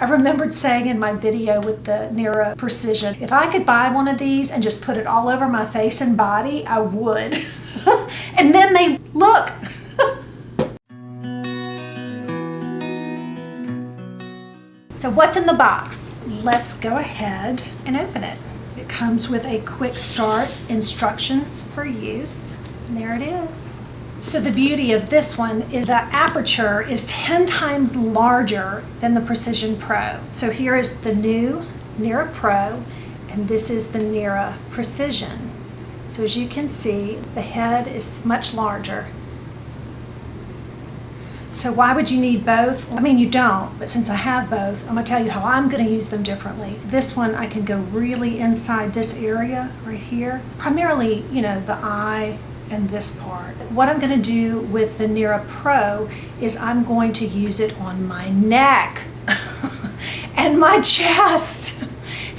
I remembered saying in my video with the NIRA Precision, if I could buy one of these and just put it all over my face and body, I would. And then they look. So what's in the box? Let's go ahead and open it. It comes with a quick start instructions for use. And there it is. So the beauty of this one is the aperture is 10 times larger than the Precision Pro. So here is the new NIRA Pro, and this is the NIRA Precision. So as you can see, the head is much larger. So why would you need both? I mean, you don't, but since I have both, I'm gonna tell you how I'm gonna use them differently. This one, I can go really inside this area right here. Primarily, you know, the eye and this part. What I'm gonna do with the NIRA Pro is I'm going to use it on my neck and my chest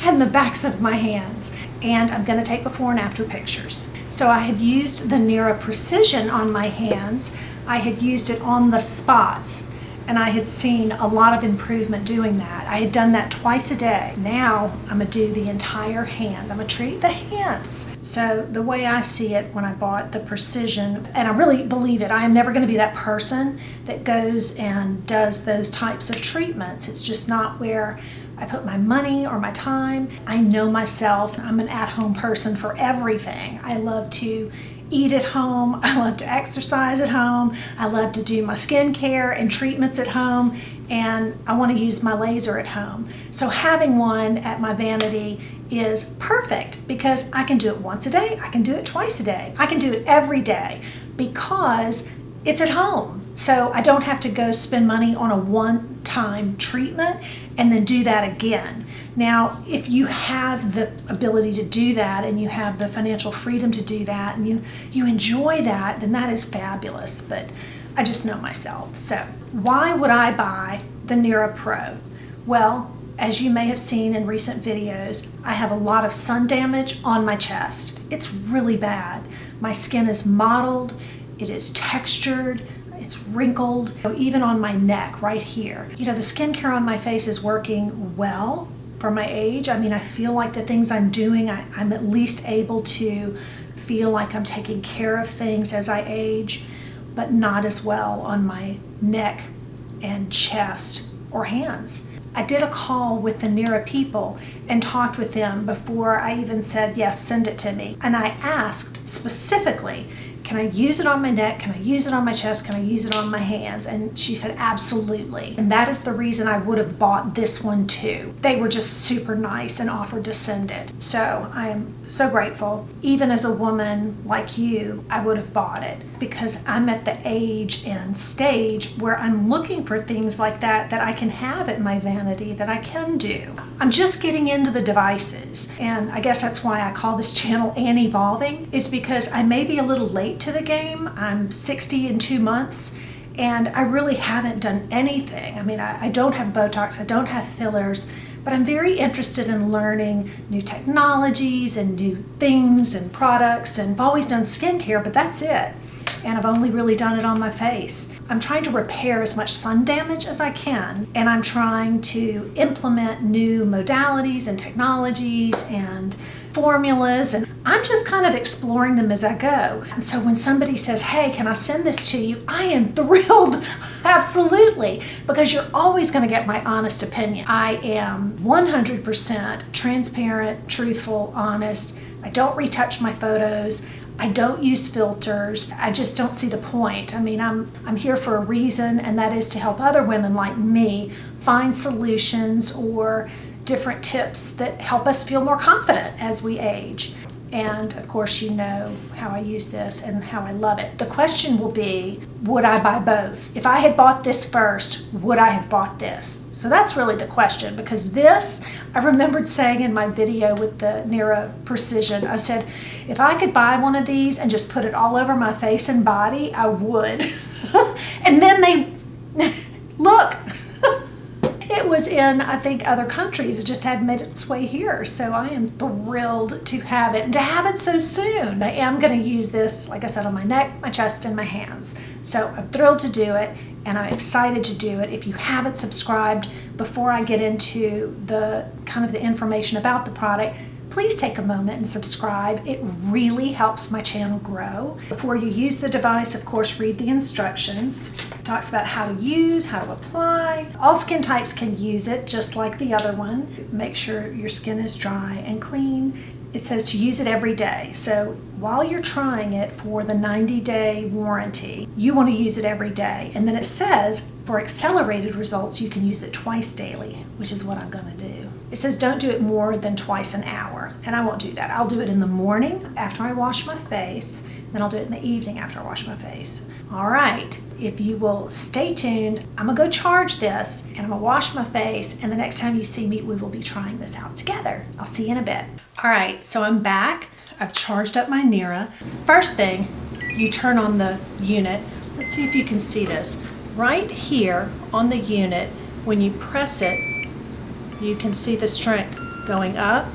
and the backs of my hands. And I'm gonna take before and after pictures. So I had used the NIRA Precision on my hands. I had used it on the spots, and I had seen a lot of improvement doing that. I had done that twice a day. Now I'm gonna do the entire hand. I'm gonna treat the hands. So the way I see it when I bought the Precision, and I really believe it, I am never gonna be that person that goes and does those types of treatments. It's just not where I put my money or my time. I know myself. I'm an at-home person for everything. I love to eat at home. I love to exercise at home. I love to do my skincare and treatments at home. And I want to use my laser at home. So having one at my vanity is perfect because I can do it once a day. I can do it twice a day. I can do it every day because it's at home. So I don't have to go spend money on a one-time treatment and then do that again. Now, if you have the ability to do that and you have the financial freedom to do that and you enjoy that, then that is fabulous. But I just know myself. So why would I buy the NIRA Pro? Well, as you may have seen in recent videos, I have a lot of sun damage on my chest. It's really bad. My skin is mottled, it is textured, it's wrinkled, even on my neck right here. You know, the skincare on my face is working well for my age. I mean, I feel like the things I'm doing, I'm at least able to feel like I'm taking care of things as I age, but not as well on my neck and chest or hands. I did a call with the NIRA people and talked with them before I even said, yes, send it to me. And I asked specifically, can I use it on my neck? Can I use it on my chest? Can I use it on my hands? And she said, absolutely. And that is the reason I would have bought this one too. They were just super nice and offered to send it. So I am so grateful. Even as a woman like you, I would have bought it because I'm at the age and stage where I'm looking for things like that I can have at my vanity, that I can do. I'm just getting into the devices. And I guess that's why I call this channel AnnEvolving, is because I may be a little late to the game. I'm 60 in 2 months and I really haven't done anything. I mean, I don't have Botox, I don't have fillers, but I'm very interested in learning new technologies and new things and products, and I've always done skincare, but that's it. And I've only really done it on my face. I'm trying to repair as much sun damage as I can, and I'm trying to implement new modalities and technologies and formulas, and I'm just kind of exploring them as I go. And so when somebody says, hey, can I send this to you? I am thrilled, absolutely, because you're always going to get my honest opinion. I am 100% transparent, truthful, honest. I don't retouch my photos. I don't use filters. I just don't see the point. I mean, I'm here for a reason, and that is to help other women like me find solutions or different tips that help us feel more confident as we age. And of course, you know how I use this and how I love it. The question will be, would I buy both? If I had bought this first, would I have bought this? So that's really the question, because this, I remembered saying in my video with the NIRA Precision, I said, if I could buy one of these and just put it all over my face and body, I would. And then they, look, it was in, I think, other countries. It just hadn't made its way here. So I am thrilled to have it and to have it so soon. I am going to use this, like I said, on my neck, my chest, and my hands. So I'm thrilled to do it. and I'm excited to do it. If you haven't subscribed, before I get into the kind of the information about the product, please take a moment and subscribe. It really helps my channel grow. Before you use the device, of course, read the instructions. It talks about how to use, how to apply. All skin types can use it, just like the other one. Make sure your skin is dry and clean. It says to use it every day. So while you're trying it for the 90-day warranty, you want to use it every day. And then it says for accelerated results, you can use it twice daily, which is what I'm going to do. It says don't do it more than twice an hour, and I won't do that. I'll do it in the morning after I wash my face, then I'll do it in the evening after I wash my face. All right, if you will stay tuned, I'm gonna go charge this and I'm gonna wash my face, and the next time you see me, we will be trying this out together. I'll see you in a bit. All right, so I'm back. I've charged up my NIRA. First thing, you turn on the unit. Let's see if you can see this. Right here on the unit, when you press it, you can see the strength going up,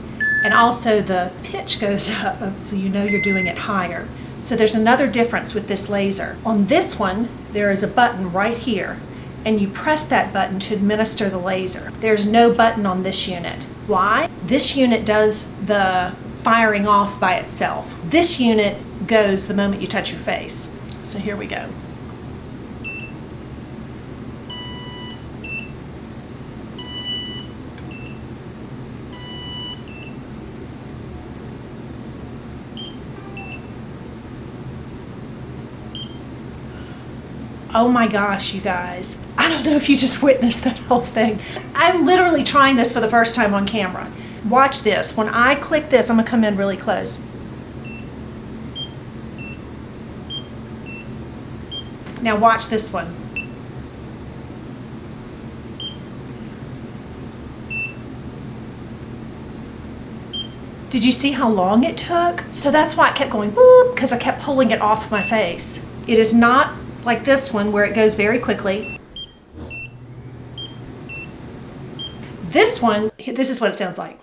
and also the pitch goes up, so you know you're doing it higher. So there's another difference with this laser. On this one, there is a button right here, and you press that button to administer the laser. There's no button on this unit. Why? This unit does the firing off by itself. This unit goes the moment you touch your face. So here we go. Oh my gosh, you guys. I don't know if you just witnessed that whole thing. I'm literally trying this for the first time on camera. Watch this. When I click this, I'm gonna come in really close. Now watch this one. Did you see how long it took? So that's why it kept going boop, because I kept pulling it off my face. It is not like this one where it goes very quickly. This one, this is what it sounds like.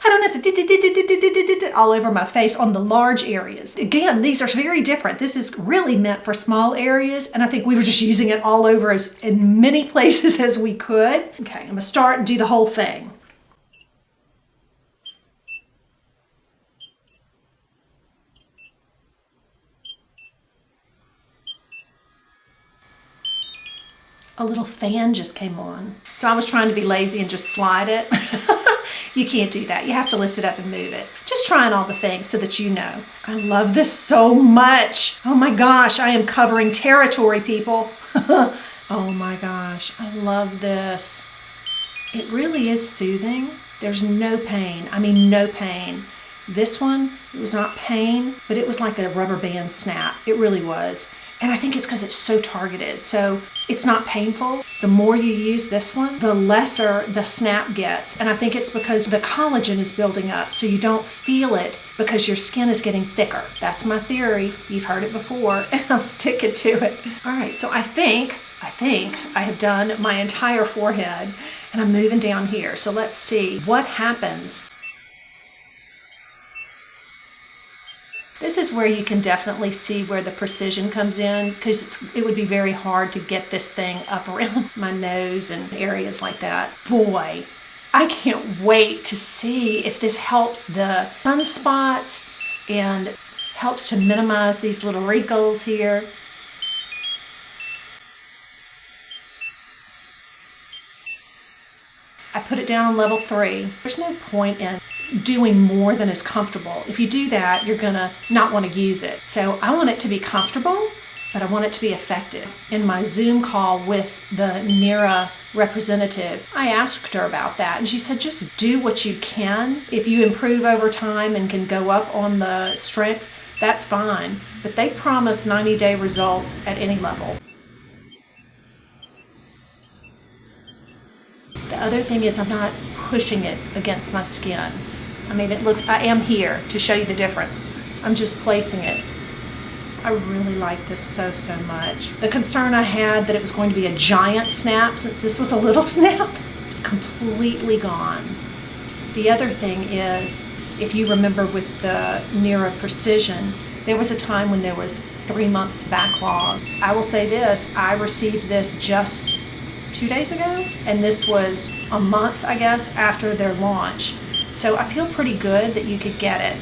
I don't have to all over my face on the large areas. Again, these are very different. This is really meant for small areas, and I think we were just using it all over as in many places as we could. Okay, I'm gonna start and do the whole thing. A little fan just came on. So I was trying to be lazy and just slide it. You can't do that. You have to lift it up and move it. Just trying all the things so that you know. I love this so much. Oh my gosh, I am covering territory, people. Oh my gosh, I love this. It really is soothing. There's no pain. I mean, no pain. This one, it was not pain, but it was like a rubber band snap. It really was. And I think it's because it's so targeted. So it's not painful. The more you use this one, the lesser the snap gets. And I think it's because the collagen is building up, so you don't feel it because your skin is getting thicker. That's my theory. You've heard it before, and I'm sticking to it. All right, so I think I have done my entire forehead, and I'm moving down here. So let's see what happens. This is where you can definitely see where the precision comes in, because it would be very hard to get this thing up around my nose and areas like that. Boy, I can't wait to see if this helps the sunspots and helps to minimize these little wrinkles here. I put it down on level 3. There's no point in doing more than is comfortable. If you do that, you're gonna not want to use it. So I want it to be comfortable, but I want it to be effective. In my Zoom call with the NIRA representative, I asked her about that, and she said just do what you can. If you improve over time and can go up on the strength, that's fine. But they promise 90-day results at any level. The other thing is I'm not pushing it against my skin. I mean, I am here to show you the difference. I'm just placing it. I really like this so much. The concern I had that it was going to be a giant snap, since this was a little snap, is completely gone. The other thing is If you remember with the NIRA Precision, there was a time when there was 3 months backlog. I will say this, I received this just 2 days ago, and this was a month, I guess, after their launch. So I feel pretty good that you could get it.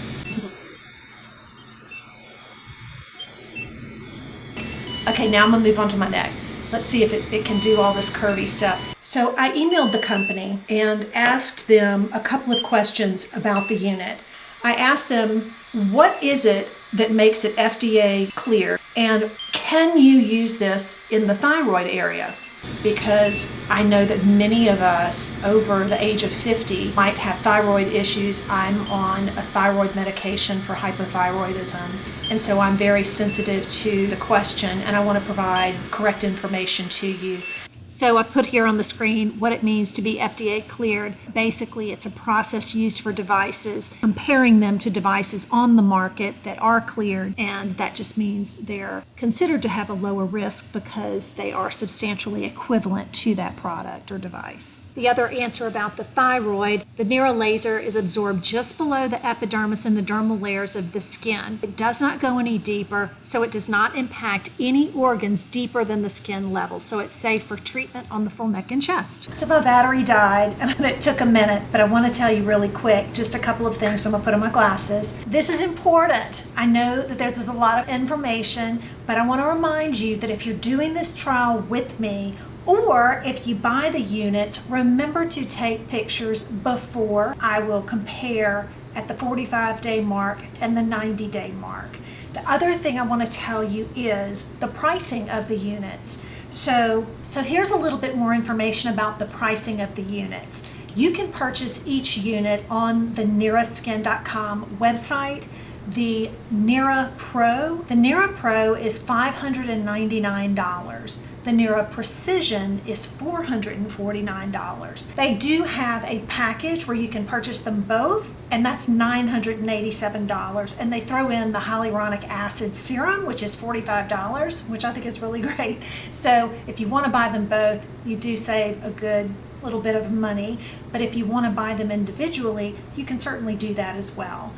Okay, now I'm gonna move on to my neck. Let's see if it can do all this curvy stuff. So I emailed the company and asked them a couple of questions about the unit. I asked them, what is it that makes it FDA cleared? And can you use this in the thyroid area? Because I know that many of us over the age of 50 might have thyroid issues. I'm on a thyroid medication for hypothyroidism, and so I'm very sensitive to the question, and I want to provide correct information to you. So I put here on the screen what it means to be FDA cleared. Basically, it's a process used for devices, comparing them to devices on the market that are cleared, and that just means they're considered to have a lower risk because they are substantially equivalent to that product or device. The other answer about the thyroid, the NIRA laser is absorbed just below the epidermis and the dermal layers of the skin. It does not go any deeper, so it does not impact any organs deeper than the skin level, so it's safe for treatment on the full neck and chest. So my battery died, and it took a minute, but I want to tell you really quick, just a couple of things. I'm going to put on my glasses. This is important. I know that there's a lot of information, but I want to remind you that if you're doing this trial with me, or if you buy the units, remember to take pictures before. I will compare at the 45-day mark and the 90-day mark. The other thing I want to tell you is the pricing of the units. So here's a little bit more information about the pricing of the units. You can purchase each unit on the NIRASkin.com website. The NIRA Pro is $599. The NIRA Precision is $449. They do have a package where you can purchase them both, and that's $987. And they throw in the hyaluronic acid serum, which is $45, which I think is really great. So if you want to buy them both, you do save a good little bit of money. But if you want to buy them individually, you can certainly do that as well.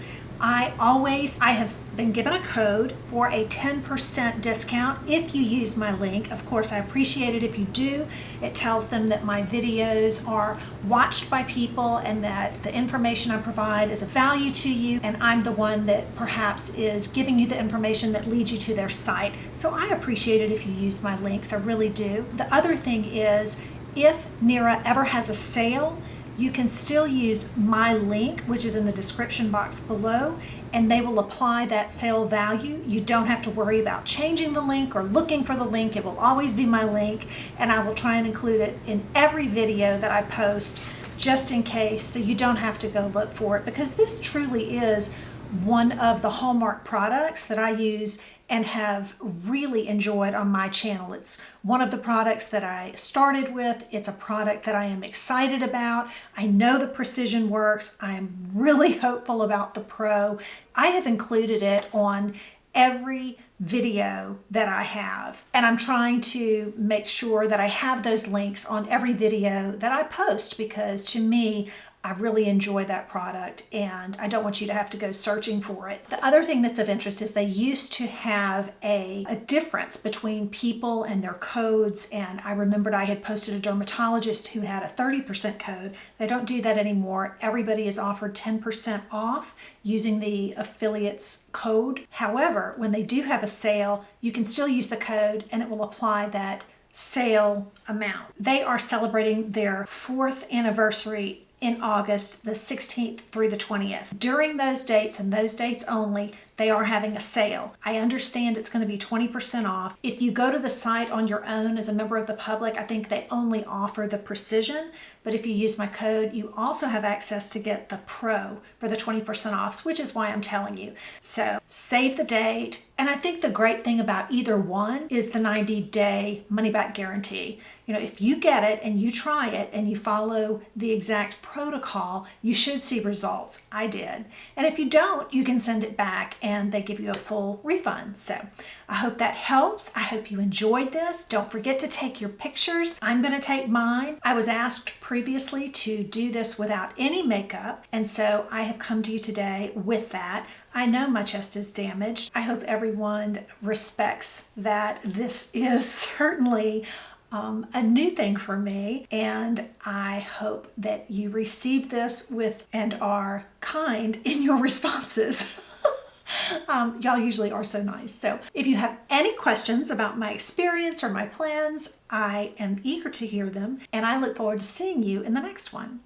I have been given a code for a 10% discount if you use my link. Of course, I appreciate it if you do. It tells them that my videos are watched by people and that the information I provide is of value to you, and I'm the one that perhaps is giving you the information that leads you to their site. So I appreciate it if you use my links, I really do. The other thing is, if NIRA ever has a sale, you can still use my link, which is in the description box below, and they will apply that sale value. You don't have to worry about changing the link or looking for the link. It will always be my link, and I will try and include it in every video that I post just in case, so you don't have to go look for it, because this truly is one of the hallmark products that I use and have really enjoyed on my channel. It's one of the products that I started with. It's a product that I am excited about. I know the Precision works. I am really hopeful about the Pro. I have included it on every video that I have, and I'm trying to make sure that I have those links on every video that I post, because to me, I really enjoy that product and I don't want you to have to go searching for it. The other thing that's of interest is they used to have a difference between people and their codes, and I remembered I had posted a dermatologist who had a 30% code. They don't do that anymore. Everybody is offered 10% off using the affiliate's code. However, when they do have a sale, you can still use the code and it will apply that sale amount. They are celebrating their 4th anniversary in August, the 16th through the 20th. During those dates and those dates only, they are having a sale. I understand it's going to be 20% off. If you go to the site on your own as a member of the public, I think they only offer the Precision, but if you use my code, you also have access to get the Pro for the 20% off, which is why I'm telling you. So save the date. And I think the great thing about either one is the 90-day money-back guarantee. You know, if you get it and you try it and you follow the exact protocol, you should see results. I did. And if you don't, you can send it back and they give you a full refund. So I hope that helps. I hope you enjoyed this. Don't forget to take your pictures. I'm going to take mine. I was asked previously to do this without any makeup, and so I have come to you today with that. I know my chest is damaged. I hope everyone respects that this is certainly a new thing for me, and I hope that you receive this with and are kind in your responses. Y'all usually are so nice. So if you have any questions about my experience or my plans, I am eager to hear them, and I look forward to seeing you in the next one.